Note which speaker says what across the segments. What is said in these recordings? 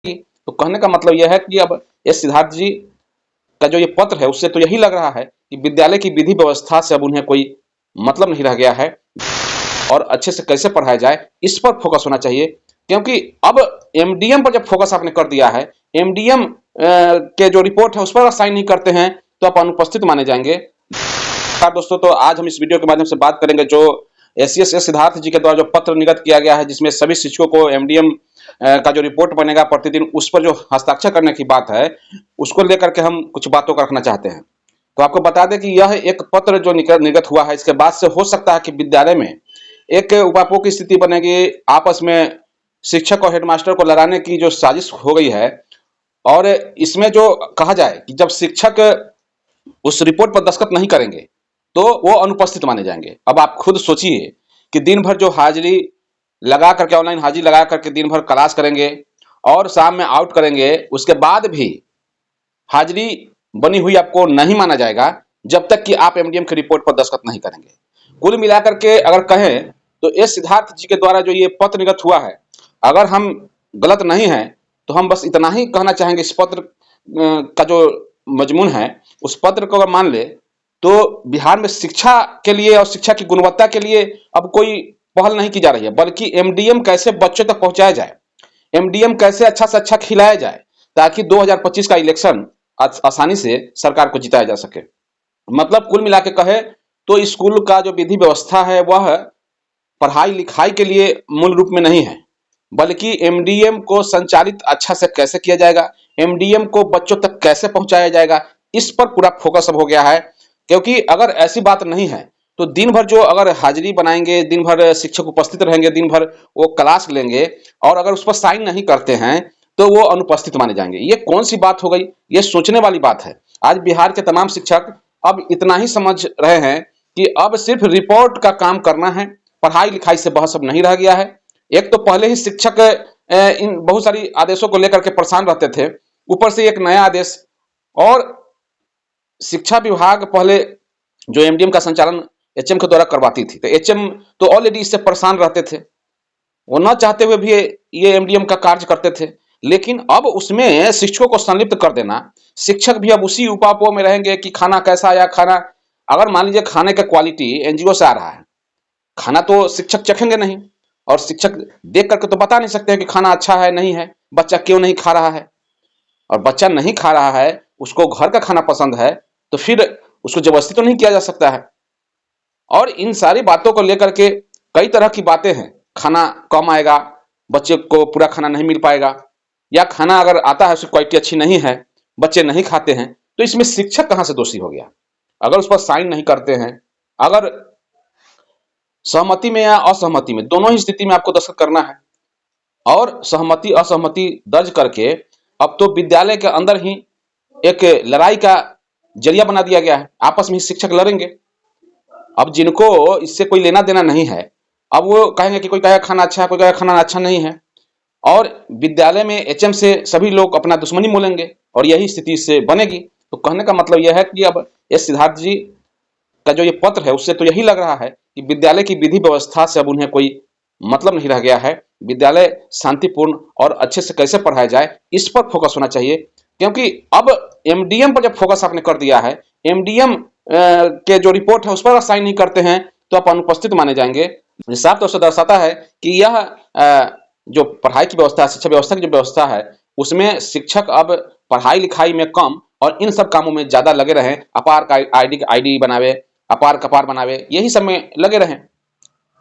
Speaker 1: तो कहने का मतलब यह है कि अब एस सिद्धार्थ जी का जो ये पत्र है उससे तो यही लग रहा है कि विद्यालय की विधि व्यवस्था से अब उन्हें कोई मतलब नहीं रह गया है और अच्छे से कैसे पढ़ाया जाए इस पर फोकस होना चाहिए। क्योंकि अब एमडीएम पर जब फोकस आपने कर दिया है, एमडीएम के जो रिपोर्ट है उस पर साइन नहीं करते हैं तो आप अनुपस्थित माने जाएंगे। दोस्तों, तो आज हम इस वीडियो के माध्यम से बात करेंगे जो एस सिद्धार्थ जी के द्वारा जो पत्र निर्गत किया गया है, जिसमें सभी शिक्षकों को एमडीएम का जो रिपोर्ट बनेगा प्रतिदिन उस पर जो हस्ताक्षर करने की बात है उसको लेकर के हम कुछ बातों का रखना चाहते हैं। तो आपको बता दें कि यह एक पत्र जो निर्गत हुआ है, इसके बाद से हो सकता है कि विद्यालय में एक उपापोह की स्थिति बनेगी, आपस में शिक्षक और हेडमास्टर को लड़ाने की जो साजिश हो गई है। और इसमें जो कहा जाए कि जब शिक्षक उस रिपोर्ट पर दस्तखत नहीं करेंगे तो वो अनुपस्थित माने जाएंगे। अब आप खुद सोचिए कि दिन भर जो हाजिरी लगा करके, ऑनलाइन हाजिरी लगा करके दिन भर क्लास करेंगे और शाम में आउट करेंगे, उसके बाद भी हाजिरी बनी हुई आपको नहीं माना जाएगा जब तक कि आप एमडीएम की रिपोर्ट पर दस्तखत नहीं करेंगे। कुल मिलाकर के अगर कहें तो एस सिद्धार्थ जी के द्वारा जो ये पत्र निर्गत हुआ है, अगर हम गलत नहीं है तो हम बस इतना ही कहना चाहेंगे, इस पत्र का जो मजमून है उस पत्र को अगर मान ले तो बिहार में शिक्षा के लिए और शिक्षा की गुणवत्ता के लिए अब कोई पहल नहीं की जा रही है, बल्कि एमडीएम कैसे बच्चों तक पहुंचाया जाए, एमडीएम कैसे अच्छा से अच्छा खिलाया जाए ताकि 2025 का इलेक्शन आसानी से सरकार को जिताया जा सके। मतलब कुल मिला के कहे तो स्कूल का जो विधि व्यवस्था है वह पढ़ाई लिखाई के लिए मूल रूप में नहीं है, बल्कि एमडीएम को संचालित अच्छा से कैसे किया जाएगा, एमडीएम को बच्चों तक कैसे पहुंचाया जाएगा, इस पर पूरा फोकस अब हो गया है। क्योंकि अगर ऐसी बात नहीं है तो दिन भर जो अगर हाजिरी बनाएंगे, दिन भर शिक्षक उपस्थित रहेंगे, दिन भर वो क्लास लेंगे और अगर उस पर साइन नहीं करते हैं तो वो अनुपस्थित माने जाएंगे। ये कौन सी बात हो गई? ये सोचने वाली बात है। आज बिहार के तमाम शिक्षक अब इतना ही समझ रहे हैं कि अब सिर्फ रिपोर्ट का काम करना है, पढ़ाई लिखाई से बहुत सब नहीं रह गया है। एक तो पहले ही शिक्षक इन बहुत सारी आदेशों को लेकर के परेशान रहते थे, ऊपर से एक नया आदेश। और शिक्षा विभाग पहले जो एमडीएम का संचालन एचएम के द्वारा करवाती थी, तो एचएम तो ऑलरेडी इससे परेशान रहते थे, वो न चाहते हुए भी ये एमडीएम का कार्य करते थे। लेकिन अब उसमें शिक्षकों को संलिप्त कर देना, शिक्षक भी अब उसी उपापोह में रहेंगे कि खाना कैसा आया। खाना अगर मान लीजिए खाने का क्वालिटी एनजीओ से आ रहा है, खाना तो शिक्षक चखेंगे नहीं और शिक्षक देख करके तो बता नहीं सकते हैं कि खाना अच्छा है नहीं है, बच्चा क्यों नहीं खा रहा है। और बच्चा नहीं खा रहा है, उसको घर का खाना पसंद है, तो फिर उसको जबरदस्ती तो नहीं किया जा सकता है। और इन सारी बातों को लेकर के कई तरह की बातें हैं, खाना कम आएगा, बच्चे को पूरा खाना नहीं मिल पाएगा, या खाना अगर आता है उसकी क्वालिटी अच्छी नहीं है, बच्चे नहीं खाते हैं, तो इसमें शिक्षक कहां से दोषी हो गया? अगर उस पर साइन नहीं करते हैं, अगर सहमति में या असहमति में, दोनों ही स्थिति में आपको दस्तखत करना है और सहमति असहमति दर्ज करके अब तो विद्यालय के अंदर ही एक लड़ाई का जरिया बना दिया गया है, आपस में ही शिक्षक लड़ेंगे। अब जिनको इससे कोई लेना देना नहीं है, अब वो कहेंगे कि कोई कहेगा खाना अच्छा है, कोई कहेगा खाना अच्छा नहीं है, और विद्यालय में एचएम से सभी लोग अपना दुश्मनी मोलेंगे और यही स्थिति से बनेगी। तो कहने का मतलब यह है कि अब एस सिद्धार्थ जी का जो ये पत्र है उससे तो यही लग रहा है कि विद्यालय की विधि व्यवस्था से अब उन्हें कोई मतलब नहीं रह गया है। विद्यालय शांतिपूर्ण और अच्छे से कैसे पढ़ाया जाए इस पर फोकस होना चाहिए। क्योंकि अब एमडीएम पर जब फोकस आपने कर दिया है, एमडीएम के जो रिपोर्ट है उस पर साइन नहीं करते हैं तो आप अनुपस्थित माने जाएंगे। साफ तौर से दर्शाता है कि यह जो पढ़ाई की व्यवस्था, शिक्षा व्यवस्था की जो व्यवस्था है, उसमें शिक्षक अब पढ़ाई लिखाई में कम और इन सब कामों में ज्यादा लगे रहे। अपार का आईडी बनावे, अपार कपार बनावे, यही सब में लगे रहे।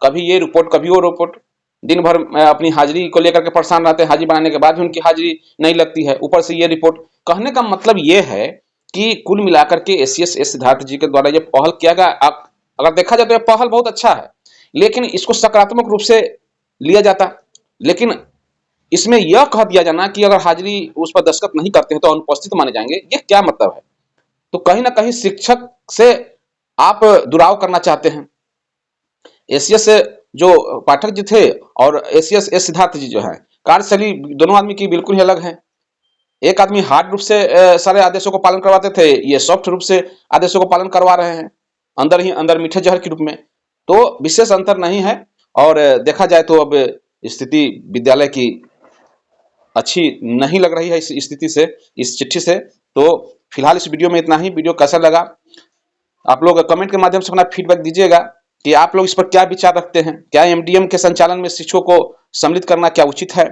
Speaker 1: कभी ये रिपोर्ट कभी वो रिपोर्ट, दिन भर अपनी हाजिरी को लेकर के परेशान रहते हैं, हाजिरी बनाने के बाद भी उनकी हाजिरी नहीं लगती है, ऊपर से ये रिपोर्ट। कहने का मतलब ये है कि कुल मिलाकर के एस सिद्धार्थ जी के द्वारा ये पहल किया गया, अगर देखा जाए तो यह पहल बहुत अच्छा है, लेकिन इसको सकारात्मक रूप से लिया जाता। लेकिन इसमें यह कह दिया जाना कि अगर हाजिरी उस पर दस्तखत नहीं करते हैं तो अनुपस्थित माने जाएंगे, ये क्या मतलब है? तो कहीं ना कहीं शिक्षक से आप दुराव करना चाहते हैं। एसीएस जो पाठक जी थे और एसीएस एस सिद्धार्थ जी जो है, कार्यशैली दोनों आदमी की बिल्कुल ही अलग है। एक आदमी हार्ड रूप से सारे आदेशों को पालन करवाते थे, ये सॉफ्ट रूप से आदेशों को पालन करवा रहे हैं, अंदर ही अंदर मीठे जहर के रूप में। तो विशेष अंतर नहीं है। और देखा जाए तो अब स्थिति विद्यालय की अच्छी नहीं लग रही है इस स्थिति से, इस चिट्ठी से। तो फिलहाल इस वीडियो में इतना ही। वीडियो कैसा लगा आप लोग कमेंट के माध्यम से अपना फीडबैक दीजिएगा कि आप लोग इस पर क्या विचार रखते हैं। क्या एमडीएम के संचालन में शिक्षकों को सम्मिलित करना क्या उचित है?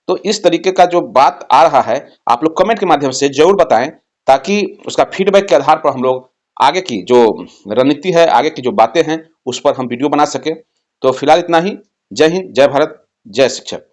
Speaker 1: तो इस तरीके का जो बात आ रहा है आप लोग कमेंट के माध्यम से जरूर बताएं, ताकि उसका फीडबैक के आधार पर हम लोग आगे की जो रणनीति है, आगे की जो बातें हैं, उस पर हम वीडियो बना सकें। तो फिलहाल इतना ही। जय हिंद, जय भारत, जय शिक्षक।